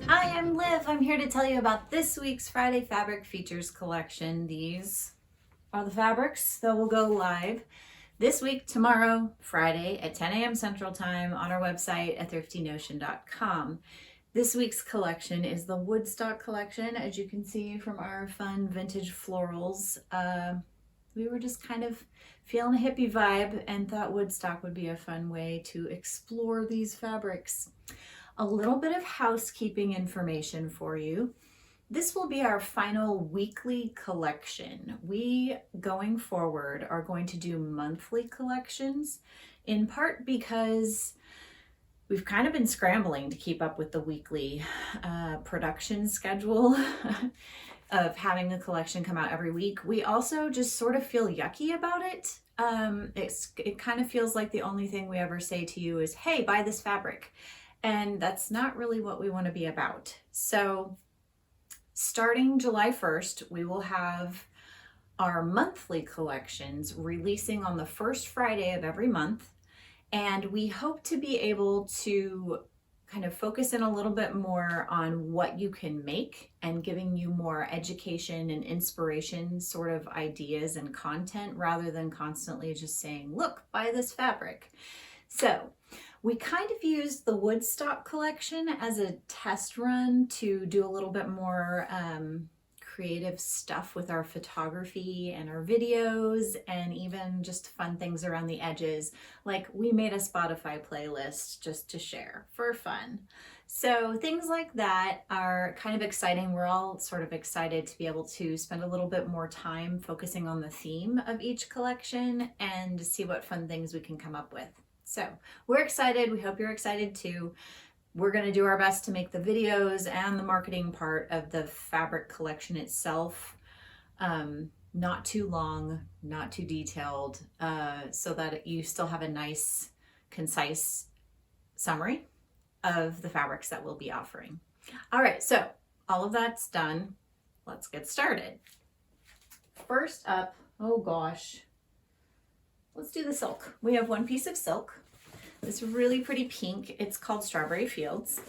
Hi, I'm Liv. I'm here to tell you about this week's Friday Fabric Features collection. These are the fabrics that will go live this week, tomorrow, Friday at 10 a.m. Central Time on our website at thriftynotion.com. This week's collection is the Woodstock collection. As you can see from our fun vintage florals, we were just kind of feeling a hippie vibe and thought Woodstock would be a fun way to explore these fabrics. A little bit of housekeeping information for you. This will be our final weekly collection. We, going forward, are going to do monthly collections, in part because we've kind of been scrambling to keep up with the weekly production schedule of having a collection come out every week. We also just sort of feel yucky about it. It kind of feels like the only thing we ever say to you is, hey, buy this fabric. And that's not really what we want to be about. So starting July 1st, we will have our monthly collections releasing on the first Friday of every month. And we hope to be able to kind of focus in a little bit more on what you can make and giving you more education and inspiration sort of ideas and content rather than constantly just saying, look, buy this fabric. So we kind of used the Woodstock collection as a test run to do a little bit more creative stuff with our photography and our videos, and even just fun things around the edges. Like we made a Spotify playlist just to share for fun. So things like that are kind of exciting. We're all sort of excited to be able to spend a little bit more time focusing on the theme of each collection and see what fun things we can come up with. So we're excited. We hope you're excited too. We're going to do our best to make the videos and the marketing part of the fabric collection itself not too long, not too detailed, so that you still have a nice, concise summary of the fabrics that we'll be offering. All right, so all of that's done. Let's get started. First up, oh gosh, let's do the silk. We have one piece of silk. This really pretty pink. It's called Strawberry Fields,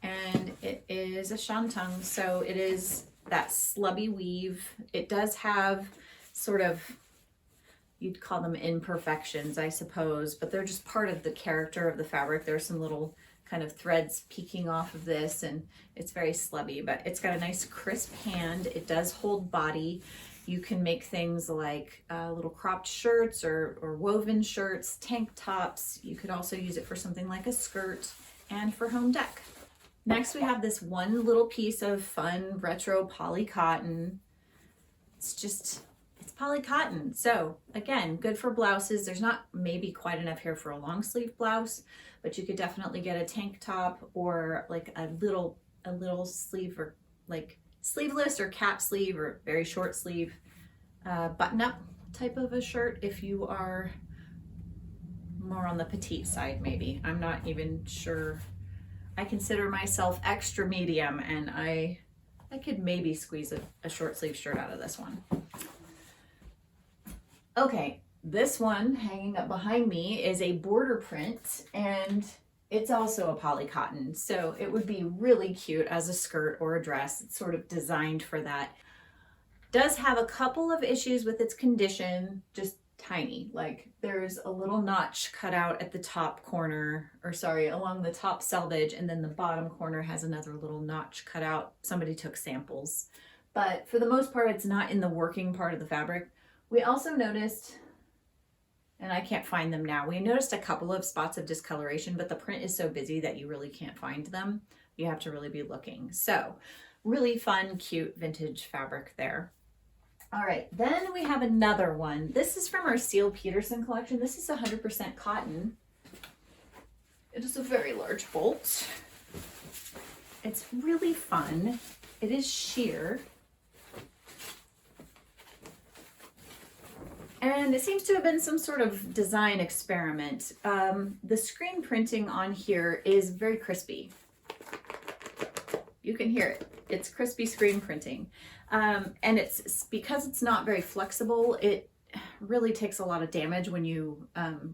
and it is a shantung, so it is that slubby weave. It does have sort of, you'd call them imperfections, I suppose, but they're just part of the character of the fabric. There's some little kind of threads peeking off of this, and it's very slubby, but it's got a nice crisp hand. It does hold body. You can make things like little cropped shirts or woven shirts, tank tops. You could also use it for something like a skirt and for home dec. Next, we have this one little piece of fun retro poly cotton. It's poly cotton. So again, good for blouses. There's not maybe quite enough here for a long sleeve blouse, but you could definitely get a tank top or like a little sleeve, or like sleeveless or cap sleeve or very short sleeve button up type of a shirt if you are more on the petite side. Maybe I'm not even sure. I consider myself extra medium, and I could maybe squeeze a short sleeve shirt out of this one. Okay, this one hanging up behind me is a border print, and it's also a poly cotton, so it would be really cute as a skirt or a dress. It's sort of designed for that. Does have a couple of issues with its condition, just tiny. Like there's a little notch cut out at the top corner, or sorry, along the top selvage, and then the bottom corner has another little notch cut out. Somebody took samples, but for the most part, it's not in the working part of the fabric. We also noticed, and I can't find them now, we noticed a couple of spots of discoloration, but the print is so busy that you really can't find them. You have to really be looking. So really fun, cute vintage fabric there. All right, then we have another one. This is from our Seal Peterson collection. This is 100% cotton. It is a very large bolt. It's really fun. It is sheer. And it seems to have been some sort of design experiment. The screen printing on here is very crispy. You can hear it. It's crispy screen printing. And it's because it's not very flexible, it really takes a lot of damage when you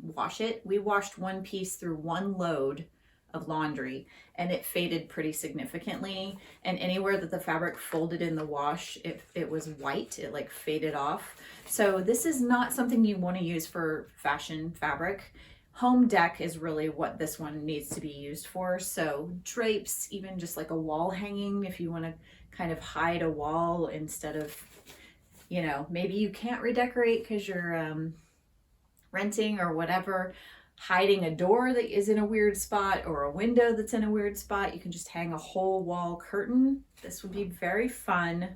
wash it. We washed one piece through one load of laundry and it faded pretty significantly, and anywhere that the fabric folded in the wash, it was white, it like faded off. So this is not something you want to use for fashion fabric. Home dec is really what this one needs to be used for. So drapes, even just like a wall hanging, if you want to kind of hide a wall instead of, you know, maybe you can't redecorate because you're renting or whatever, hiding a door that is in a weird spot or a window that's in a weird spot, you can just hang a whole wall curtain. This would be very fun,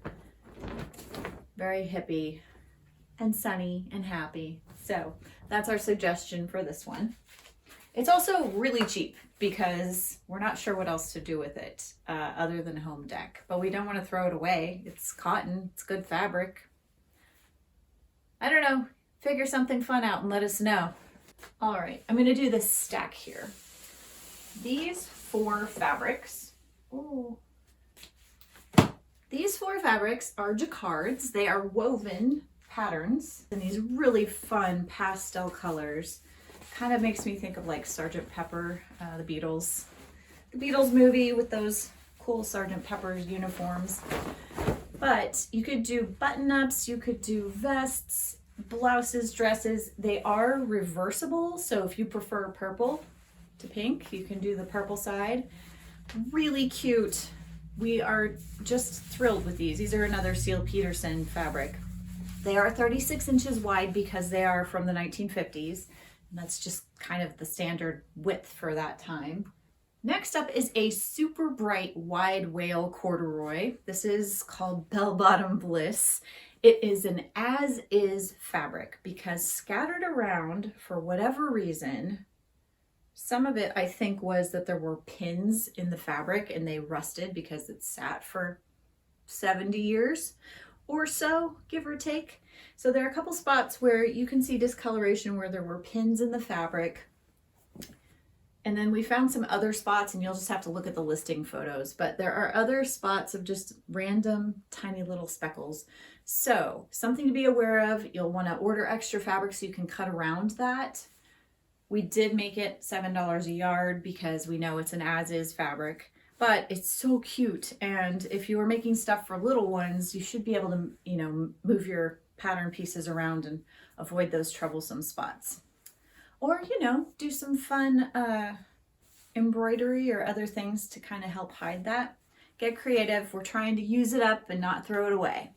very hippie and sunny and happy. So that's our suggestion for this one. It's also really cheap because we're not sure what else to do with it other than home dec, but we don't want to throw it away. It's cotton, it's good fabric. I don't know, figure something fun out and let us know. All right, I'm gonna do this stack here. These four fabrics, these four fabrics are Jacquards. They are woven patterns and these really fun pastel colors. Kind of makes me think of like Sgt. Pepper, the Beatles movie with those cool Sgt. Pepper's uniforms. But you could do button-ups, you could do vests, blouses, dresses. They are reversible, so if you prefer purple to pink, you can do the purple side. Really cute. We are just thrilled with these. These are another Seal Peterson fabric. They are 36 inches wide because they are from the 1950s. And that's just kind of the standard width for that time. Next up is a super bright wide wale corduroy. This is called Bell Bottom Bliss. It is an as-is fabric because scattered around for whatever reason, some of it I think was that there were pins in the fabric and they rusted because it sat for 70 years or so, give or take. So there are a couple spots where you can see discoloration where there were pins in the fabric. And then we found some other spots, and you'll just have to look at the listing photos, but there are other spots of just random tiny little speckles. So something to be aware of, you'll want to order extra fabric so you can cut around that. We did make it $7 a yard because we know it's an as-is fabric, but it's so cute. And if you are making stuff for little ones, you should be able to, you know, move your pattern pieces around and avoid those troublesome spots. Or, you know, do some fun embroidery or other things to kind of help hide that. Get creative. We're trying to use it up and not throw it away.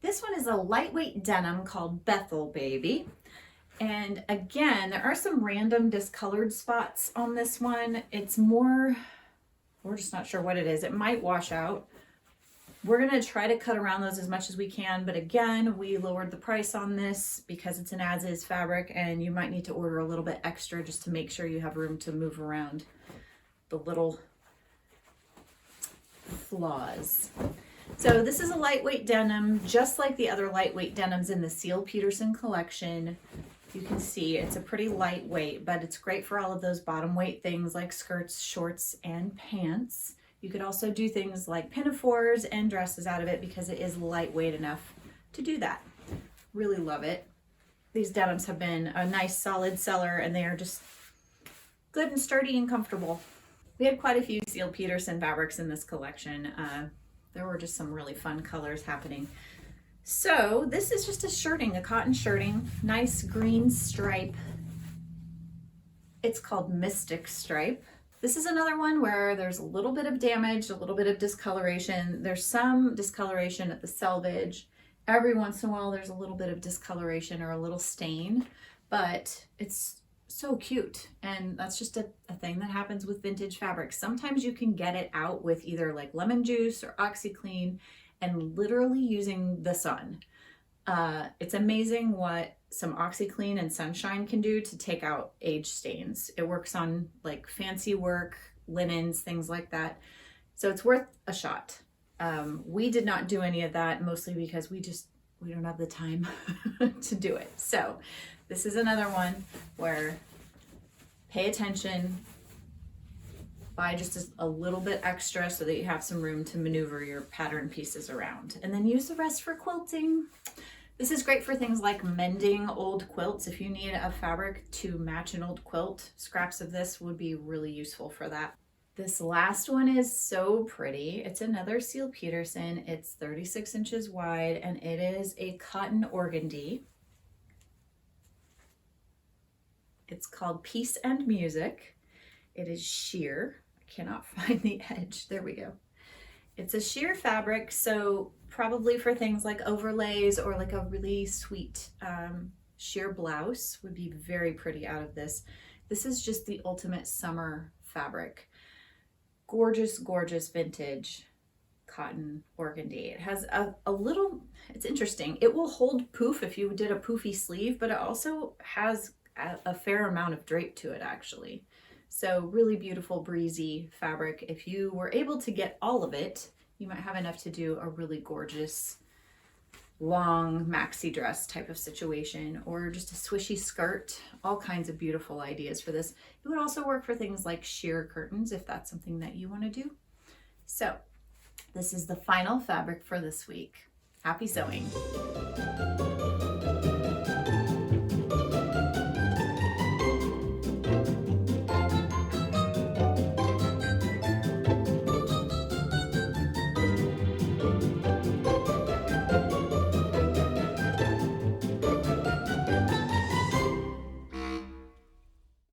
This one is a lightweight denim called Bel Baby. And again, there are some random discolored spots on this one. It's more, we're just not sure what it is. It might wash out. We're going to try to cut around those as much as we can, but again, we lowered the price on this because it's an as-is fabric and you might need to order a little bit extra just to make sure you have room to move around the little flaws. So this is a lightweight denim, just like the other lightweight denims in the Seal Peterson collection. You can see it's a pretty lightweight, but it's great for all of those bottom weight things like skirts, shorts, and pants. You could also do things like pinafores and dresses out of it because it is lightweight enough to do that. Really love it. These denims have been a nice solid seller and they are just good and sturdy and comfortable. We had quite a few Seal Peterson fabrics in this collection. There were just some really fun colors happening. So this is just a shirting, a cotton shirting, nice green stripe. It's called Mystic Stripe. This is another one where there's a little bit of damage, a little bit of discoloration. There's some discoloration at the selvage. Every once in a while, there's a little bit of discoloration or a little stain, but it's so cute. And that's just a thing that happens with vintage fabrics. Sometimes you can get it out with either like lemon juice or OxiClean and literally using the sun. It's amazing what some OxiClean and sunshine can do to take out age stains. It works on like fancy work, linens, things like that. So it's worth a shot. We did not do any of that, mostly because we don't have the time to do it. So this is another one where pay attention, buy just a little bit extra so that you have some room to maneuver your pattern pieces around, and then use the rest for quilting. This is great for things like mending old quilts. If you need a fabric to match an old quilt, scraps of this would be really useful for that. This last one is so pretty. It's another Seal Peterson. It's 36 inches wide and it is a cotton organdy. It's called Peace and Music. It is sheer. I cannot find the edge. There we go. It's a sheer fabric, so probably for things like overlays or like a really sweet sheer blouse would be very pretty out of this. This is just the ultimate summer fabric. Gorgeous, gorgeous vintage cotton organdy. It has a little, it's interesting. It will hold poof if you did a poofy sleeve, but it also has a fair amount of drape to it actually. So really beautiful, breezy fabric. If you were able to get all of it, you might have enough to do a really gorgeous long maxi dress type of situation, or just a swishy skirt. All kinds of beautiful ideas for this. It would also work for things like sheer curtains if that's something that you want to do. So this is the final fabric for this week. Happy sewing.